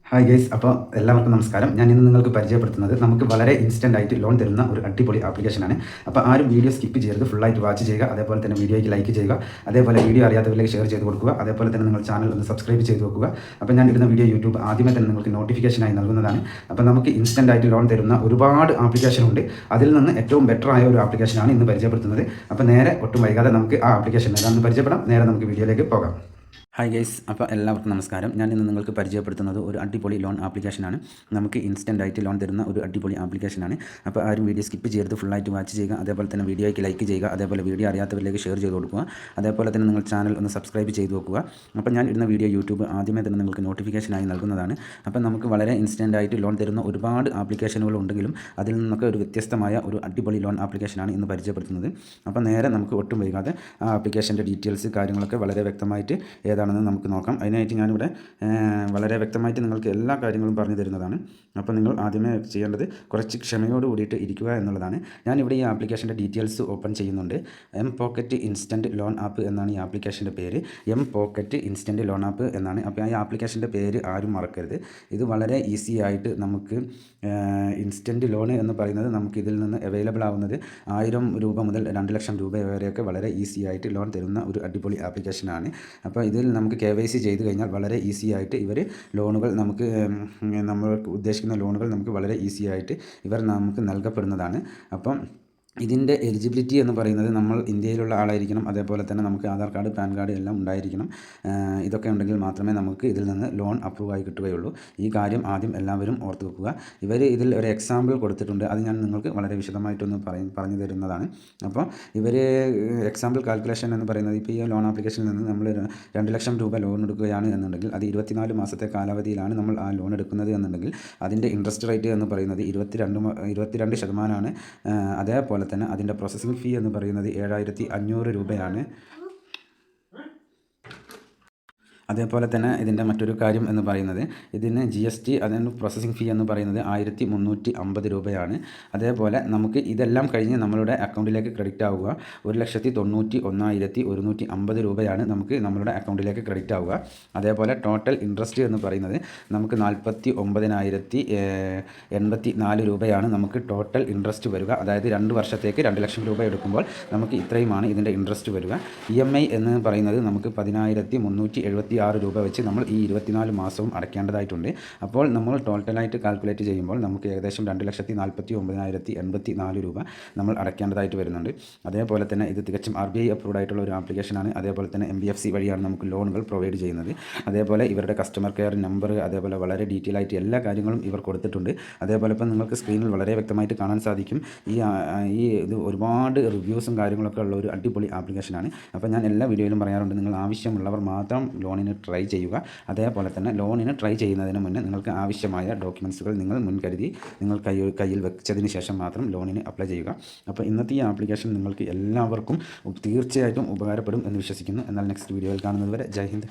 Hi guys, അപ്പോൾ എല്ലാവർക്കും നമസ്കാരം. ഞാൻ ഇന്ന് നിങ്ങൾക്ക് പരിചയപ്പെടുത്തുന്നത് നമുക്ക് വളരെ ഇൻസ്റ്റൻ്റ് ആയിട്ട് ലോൺ തരുന്ന ഒരു അടിപൊളി ആപ്ലിക്കേഷനാണ്. അപ്പോൾ ആരും വീഡിയോ സ്കിപ്പ് ചെയ്യരുത്, ഫുള്ളായിട്ട് വാച്ച് ചെയ്യുക. അതേപോലെ തന്നെ വീഡിയോയ്ക്ക് ലൈക്ക് ചെയ്യുക. അതേപോലെ വീഡിയോ അറിയാത്തവരിലേക്ക് ഷെയർ ചെയ്ത് കൊടുക്കുക. അതേപോലെ തന്നെ നിങ്ങൾ ചാനൽ ഒന്ന് സബ്സ്ക്രൈബ് ചെയ്ത് വെക്കുക. അപ്പോൾ ഞാൻ ഇടുന്ന വീഡിയോ യൂട്യൂബ് ആദ്യമേ തന്നെ നിങ്ങൾക്ക് നോട്ടിഫിക്കേഷനായി നൽകുന്നതാണ്. അപ്പോൾ നമുക്ക് ഇൻസ്റ്റൻ്റ് ആയിട്ട് ലോൺ തരുന്ന ഒരുപാട് ആപ്ലിക്കേഷൻ ഉണ്ട്. അതിൽ നിന്ന് ഏറ്റവും ബെറ്റർ ആയ ഒരു ആപ്ലിക്കേഷനാണ് ഇന്ന് പരിചയപ്പെടുത്തുന്നത്. അപ്പോൾ നേരെ ഒട്ടും വൈകാതെ നമുക്ക് ആ ആപ്ലിക്കേഷൻ ഏതാണെന്ന് പരിചയപ്പെടാം. നേരെ നമുക്ക് വീഡിയോയിലേക്ക് പോകാം. ഹായ് ഗൈസ്, അപ്പോൾ എല്ലാവർക്കും നമസ്കാരം. ഞാൻ ഇന്ന് നിങ്ങൾക്ക് പരിചയപ്പെടുത്തുന്നത് ഒരു അടിപൊളി ലോൺ ആപ്ലിക്കേഷനാണ്. നമുക്ക് ഇൻസ്റ്റൻ്റ് ആയിട്ട് ലോൺ തരുന്ന ഒരു അടിപൊളി ആപ്ലിക്കേഷനാണ്. അപ്പോൾ ആരും വീഡിയോ സ്കിപ്പ് ചെയ്ത് ഫുള്ളായിട്ട് വാച്ച് ചെയ്യുക. അതേപോലെ തന്നെ വീഡിയോയ്ക്ക് ലൈക്ക് ചെയ്യുക. അതേപോലെ വീഡിയോ അറിയാത്തവരിലേക്ക് ഷെയർ ചെയ്ത് കൊടുക്കുക. അതേപോലെ തന്നെ നിങ്ങൾ ചാനൽ ഒന്ന് സബ്സ്ക്രൈബ് ചെയ്ത് വെക്കുക. അപ്പോൾ ഞാൻ ഇടുന്ന വീഡിയോ യൂട്യൂബ് ആദ്യമേ തന്നെ നിങ്ങൾക്ക് നോട്ടിഫിക്കേഷനായി നൽകുന്നതാണ്. അപ്പോൾ നമുക്ക് വളരെ ഇൻസ്റ്റൻ്റ് ആയിട്ട് ലോൺ തരുന്ന ഒരുപാട് ആപ്ലിക്കേഷനുകൾ ഉണ്ടെങ്കിലും അതിൽ നിന്നൊക്കെ ഒരു വ്യത്യസ്തമായ ഒരു അടിപൊളി ലോൺ ആപ്ലിക്കേഷനാണ് ഇന്ന് പരിചയപ്പെടുത്തുന്നത്. അപ്പോൾ നേരെ നമുക്ക് ഒട്ടും വൈകാതെ ആ ആപ്ലിക്കേഷൻ്റെ ഡീറ്റെയിൽസ് കാര്യങ്ങളൊക്കെ വളരെ വ്യക്തമായിട്ട് ഏതാണെന്ന് നമുക്ക് നോക്കാം. അതിനായിട്ട് ഞാനിവിടെ വളരെ വ്യക്തമായിട്ട് നിങ്ങൾക്ക് എല്ലാ കാര്യങ്ങളും പറഞ്ഞു തരുന്നതാണ്. അപ്പോൾ നിങ്ങൾ ആദ്യമേ ചെയ്യേണ്ടത് കുറച്ച് ക്ഷമയോട് കൂടിയിട്ട് ഇരിക്കുക എന്നുള്ളതാണ്. ഞാനിവിടെ ഈ ആപ്ലിക്കേഷൻ്റെ ഡീറ്റെയിൽസ് ഓപ്പൺ ചെയ്യുന്നുണ്ട്. M pocket instant loan app എന്നാണ് ഈ ആപ്ലിക്കേഷൻ്റെ പേര്. M pocket instant loan app എന്നാണ്. അപ്പോൾ ഈ ആപ്ലിക്കേഷൻ്റെ പേര് ആരും മറക്കരുത്. ഇത് വളരെ ഈസി ആയിട്ട് നമുക്ക് ഇൻസ്റ്റൻറ്റ് ലോൺ എന്ന് പറയുന്നത് നമുക്ക് ഇതിൽ നിന്ന് അവൈലബിൾ ആവുന്നത് 1000 രൂപ മുതൽ 2 ലക്ഷം രൂപ വരെയൊക്കെ വളരെ ഈസി ആയിട്ട് ലോൺ തരുന്ന ഒരു അടിപൊളി ആപ്ലിക്കേഷനാണ്. അപ്പോൾ ഇതിൽ നമുക്ക് KYC ചെയ്ത് കഴിഞ്ഞാൽ വളരെ ഈസി ആയിട്ട് ഇവർ ലോണുകൾ നമുക്ക് നമ്മൾ ഉദ്ദേശിക്കുന്ന ലോണുകൾ നമുക്ക് വളരെ ഈസി ആയിട്ട് ഇവർ നമുക്ക് നൽകപ്പെടുന്നതാണ്. അപ്പം ഇതിൻ്റെ എലിജിബിലിറ്റി എന്ന് പറയുന്നത് നമ്മൾ ഇന്ത്യയിലുള്ള ആളായിരിക്കണം. അതേപോലെ തന്നെ നമുക്ക് ആധാർ കാർഡ്, പാൻ കാർഡ് എല്ലാം ഉണ്ടായിരിക്കണം. ഇതൊക്കെ ഉണ്ടെങ്കിൽ മാത്രമേ നമുക്ക് ഇതിൽ നിന്ന് ലോൺ അപ്രൂവ് ആയി കിട്ടുകയുള്ളൂ. ഈ കാര്യം ആദ്യം എല്ലാവരും ഓർത്ത് വെക്കുക. ഇവർ ഇതിൽ ഒരു എക്സാമ്പിൾ കൊടുത്തിട്ടുണ്ട്. അത് ഞാൻ നിങ്ങൾക്ക് വളരെ വിശദമായിട്ടൊന്ന് പറഞ്ഞു തരുന്നതാണ്. അപ്പോൾ ഇവർ എക്സാമ്പിൾ കാൽക്കുലേഷൻ എന്ന് പറയുന്നത് ഇപ്പോൾ ഈ ലോൺ ആപ്ലിക്കേഷനിൽ നിന്ന് നമ്മൾ 2 ലക്ഷം രൂപ ലോൺ എടുക്കുകയാണ് എന്നുണ്ടെങ്കിൽ അത് 24 മാസത്തെ കാലാവധിയിലാണ് നമ്മൾ ആ ലോൺ എടുക്കുന്നത് എന്നുണ്ടെങ്കിൽ അതിൻ്റെ ഇൻട്രസ്റ്റ് റേറ്റ് എന്ന് പറയുന്നത് 22%. അതേപോലെ തന്നെ അതിൻ്റെ പ്രോസസ്സിംഗ് ഫീ എന്ന് പറയുന്നത് 7500 രൂപയാണ്. അതേപോലെ തന്നെ ഇതിൻ്റെ മറ്റൊരു കാര്യം എന്ന് പറയുന്നത് ഇതിന് GST അതിന് പ്രോസസ്സിംഗ് ഫീ എന്ന് പറയുന്നത് 1350 രൂപയാണ്. അതേപോലെ നമുക്ക് ഇതെല്ലാം കഴിഞ്ഞ് നമ്മളുടെ അക്കൗണ്ടിലേക്ക് ക്രെഡിറ്റ് ആവുക 1,91,150 രൂപയാണ് നമുക്ക് നമ്മളുടെ അക്കൗണ്ടിലേക്ക് ക്രെഡിറ്റ് ആവുക. അതേപോലെ ടോട്ടൽ ഇൻട്രസ്റ്റ് എന്ന് പറയുന്നത് നമുക്ക് 49,084 രൂപയാണ് നമുക്ക് ടോട്ടൽ ഇൻട്രസ്റ്റ് വരിക. അതായത് 2 വർഷത്തേക്ക് 2 ലക്ഷം രൂപ എടുക്കുമ്പോൾ നമുക്ക് ഇത്രയുമാണ് ഇതിൻ്റെ ഇൻട്രസ്റ്റ് വരിക. EMI എന്ന് പറയുന്നത് നമുക്ക് 10,376 രൂപ വെച്ച് നമ്മൾ ഈ 24 മാസവും അടയ്ക്കേണ്ടതായിട്ടുണ്ട്. അപ്പോൾ നമ്മൾ ടോട്ടലായിട്ട് കാൽക്കുലേറ്റ് ചെയ്യുമ്പോൾ നമുക്ക് ഏകദേശം 2,49,084 രൂപ നമ്മൾ അടയ്ക്കേണ്ടതായിട്ട് വരുന്നുണ്ട്. അതേപോലെ തന്നെ ഇത് തികച്ചും RBI അപ്രൂവ്ഡ് ആയിട്ടുള്ള ഒരു ആപ്ലിക്കേഷനാണ്. അതേപോലെ തന്നെ MBFC വഴിയാണ് നമുക്ക് ലോണുകൾ പ്രൊവൈഡ് ചെയ്യുന്നത്. അതേപോലെ ഇവരുടെ കസ്റ്റമർ കെയർ നമ്പർ, അതേപോലെ വളരെ ഡീറ്റെയിൽ ആയിട്ട് എല്ലാ കാര്യങ്ങളും ഇവർ കൊടുത്തിട്ടുണ്ട്. അതേപോലെ ഇപ്പം നിങ്ങൾക്ക് സ്ക്രീനിൽ വളരെ വ്യക്തമായിട്ട് കാണാൻ സാധിക്കും ഇത് ഒരുപാട് റിവ്യൂസും കാര്യങ്ങളൊക്കെ ഉള്ള ഒരു അടിപൊളി ആപ്ലിക്കേഷനാണ്. അപ്പോൾ ഞാൻ എല്ലാ വീഡിയോയിലും പറയാറുണ്ട്, നിങ്ങൾ ആവശ്യമുള്ളവർ മാത്രം ലോണിന് ട്രൈ ചെയ്യുക. അതേപോലെ തന്നെ ലോണിന് ട്രൈ ചെയ്യുന്നതിന് മുന്നേ നിങ്ങൾക്ക് ആവശ്യമായ ഡോക്യുമെൻറ്റ്സുകൾ നിങ്ങൾ മുൻകരുതി നിങ്ങൾ കയ്യിൽ വെച്ചതിന് ശേഷം മാത്രം ലോണിന് അപ്ലൈ ചെയ്യുക. അപ്പോൾ ഇന്നത്തെ ഈ ആപ്ലിക്കേഷൻ നിങ്ങൾക്ക് എല്ലാവർക്കും തീർച്ചയായിട്ടും ഉപകാരപ്പെടും എന്ന് വിശ്വസിക്കുന്നു. എന്നാൽ നെക്സ്റ്റ് വീഡിയോയിൽ കാണുന്നത് വരെ ജയ് ഹിന്ദ്.